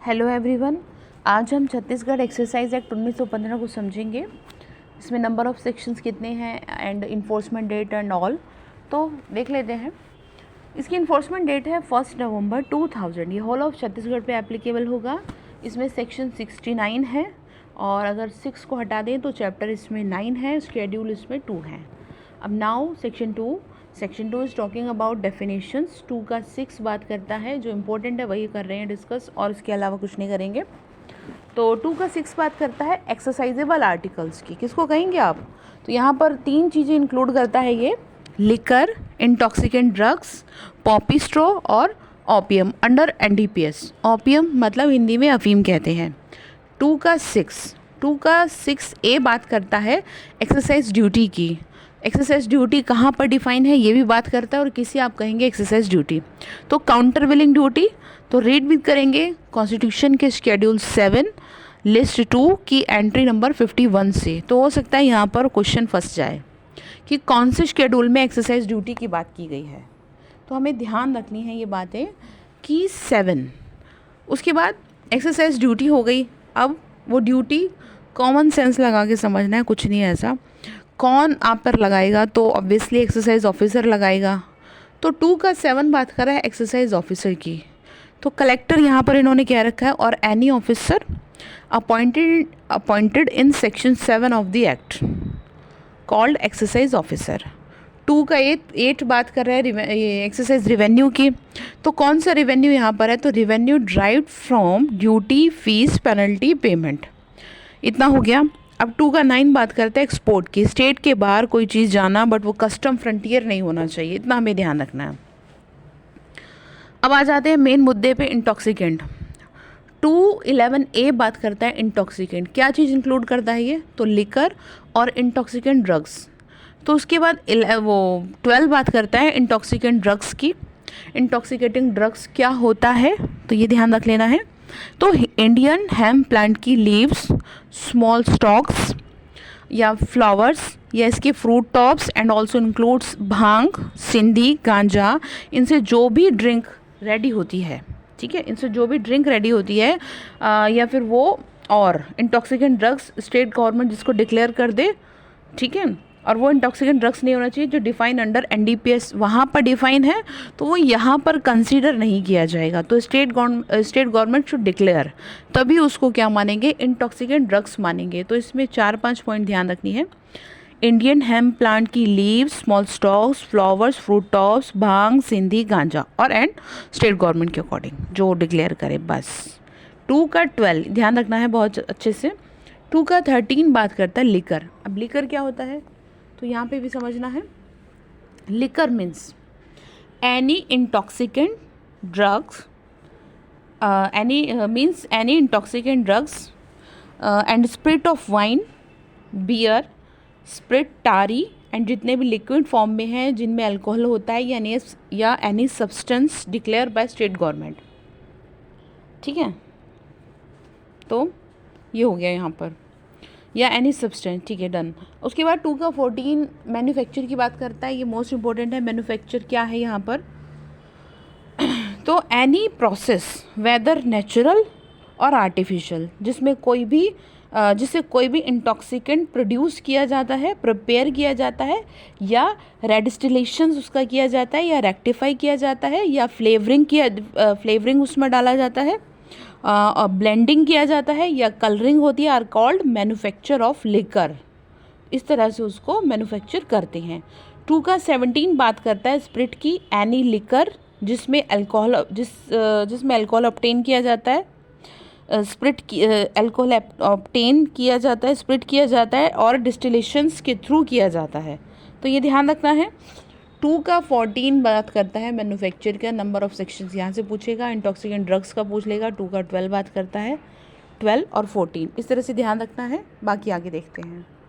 Hello everyone, आज हम Chhattisgarh exercise act 1915 को समझेंगे। इसमें नंबर ऑफ़ सेक्शंस कितने हैं and enforcement date and all, तो देख लेते हैं। इसकी इन्फोर्समेंट डेट है 1 नवंबर 2000। ये होल ऑफ छत्तीसगढ़ पे एप्लीकेबल होगा। इसमें सेक्शन 69 है और अगर 6 को हटा दें तो चैप्टर इसमें 9 है, शेड्यूल इसमें 2 है। अब now section 2 is talking about definitions. 2 का 6 बात करता है, जो इम्पोर्टेंट है वही कर रहे हैं डिस्कस, और इसके अलावा कुछ नहीं करेंगे। तो 2 का 6 बात करता है एक्सरसाइजेबल आर्टिकल्स की। किसको कहेंगे आप? तो यहाँ पर 3 चीज़ें इंक्लूड करता है ये: liquor, intoxicant drugs, Poppy straw और ओपियम अंडर एनडीपीएस। ओपियम मतलब हिंदी में अफीम कहते हैं। 2 का 6 ए बात करता है एक्सरसाइज ड्यूटी की। एक्सरसाइज ड्यूटी कहाँ पर डिफाइन है ये भी बात करता है, और किसी आप कहेंगे एक्सरसाइज ड्यूटी। तो काउंटर विलिंग ड्यूटी तो रीड भी करेंगे कॉन्स्टिट्यूशन के शेड्यूल 7 लिस्ट 2 की एंट्री नंबर 51 से। तो हो सकता है यहाँ पर क्वेश्चन फंस जाए कि कौन से शेड्यूल में एक्सरसाइज ड्यूटी की बात की गई है। तो हमें ध्यान रखनी है ये बातें कि 7, उसके बाद एक्सरसाइज ड्यूटी हो गई। अब वो ड्यूटी कॉमन सेंस लगा के समझना है, कुछ नहीं है ऐसा। कौन आप पर लगाएगा? तो ऑब्वियसली एक्सरसाइज ऑफिसर लगाएगा। तो 2 का 7 बात कर रहा है एक्सरसाइज ऑफिसर की। तो कलेक्टर यहाँ पर इन्होंने क्या रखा है, और any officer appointed in section 7 of the act called exercise officer. 2 का 8 बात कर रहा है एक्सरसाइज रिवेन्यू की। तो कौन सा रिवेन्यू यहाँ पर है? तो revenue derived from duty, fees, penalty, payment. इतना हो गया। अब 2 का 9 बात करते हैं एक्सपोर्ट की। स्टेट के बाहर कोई चीज़ जाना, बट वो कस्टम फ्रंटियर नहीं होना चाहिए, इतना हमें ध्यान रखना है। अब आ जाते हैं मेन मुद्दे पे, इंटॉक्सिकेंट। 211 ए बात करता है इंटॉक्सिकेंट। क्या चीज़ इंक्लूड करता है ये? तो लिकर और इंटॉक्सिकेंट ड्रग्स। तो उसके बाद 12 बात करता है इंटॉक्सिकेंट ड्रग्स की। इंटॉक्सिकेटिंग ड्रग्स क्या होता है तो ये ध्यान रख लेना है। तो इंडियन हेम्प प्लांट की लीव्स, स्मॉल स्टॉक्स या फ्लावर्स या इसके fruit tops and also includes bhang, siddhi, ganja, इनसे जो भी ड्रिंक रेडी होती है, ठीक है, इनसे जो भी ड्रिंक रेडी होती है या फिर वो और इंटॉक्सिकेंट ड्रग्स स्टेट गवर्नमेंट जिसको डिक्लेयर कर दे, ठीक है, और वो इंटॉक्सिकेंट ड्रग्स नहीं होना चाहिए जो डिफाइन अंडर एनडीपीएस वहाँ पर डिफाइन है, तो वो यहाँ पर कंसीडर नहीं किया जाएगा। तो स्टेट गवर्नमेंट शुड डिक्लेयर, तभी उसको क्या मानेंगे? इंटॉक्सिकेंट ड्रग्स मानेंगे। तो इसमें 4-5 पॉइंट ध्यान रखनी है। इंडियन हेम्प प्लांट की leaves, small stalks, flowers, fruit tops, bhang, siddhi, ganja, और एंड स्टेट गवर्नमेंट के अकॉर्डिंग जो डिक्लेयर करे, बस। 2 का 12 ध्यान रखना है बहुत अच्छे से। 2 का 13 बात करता है लिकर। अब लिकर क्या होता है तो यहाँ पे भी समझना है। Liquor means any intoxicant drugs, any intoxicant drugs and spirit of wine, beer, spirit, toddy and जितने भी लिक्विड फॉर्म में हैं जिनमें अल्कोहल होता है या any substance declare by state government, ठीक है। तो ये हो गया यहाँ पर, या एनी सब्सटेंस, ठीक है, डन। उसके बाद 2 का 14 मैन्युफैक्चर की बात करता है। ये मोस्ट इंपॉर्टेंट है। मैन्युफैक्चर क्या है यहाँ पर? तो एनी प्रोसेस वेदर नेचुरल और आर्टिफिशियल जिससे कोई भी इंटॉक्सिकेंट प्रोड्यूस किया जाता है, प्रिपेयर किया जाता है, या रेडिस्टिलेशन उसका किया जाता है, या रेक्टिफाई किया जाता है, या फ्लेवरिंग उसमें डाला जाता है, ब्लेंडिंग किया जाता है, या कलरिंग होती है, are called manufacture of liquor. इस तरह से उसको मैन्युफैक्चर करते हैं। 2 का 17 बात करता है स्प्रिट की। एनी लिकर जिसमें अल्कोहल ऑब्टेन किया जाता है, अल्कोहल ऑब्टेन किया जाता है, स्प्रिट किया जाता है, और डिस्टिलेशंस के थ्रू किया जाता है। तो ये ध्यान रखना है। 2 का 14 बात करता है मैन्युफैक्चर का। नंबर ऑफ सेक्शंस यहाँ से पूछेगा, इंटॉक्सिकेंट ड्रग्स का पूछ लेगा। 2 का 12 बात करता है, 12 और 14 इस तरह से ध्यान रखना है। बाकी आगे देखते हैं।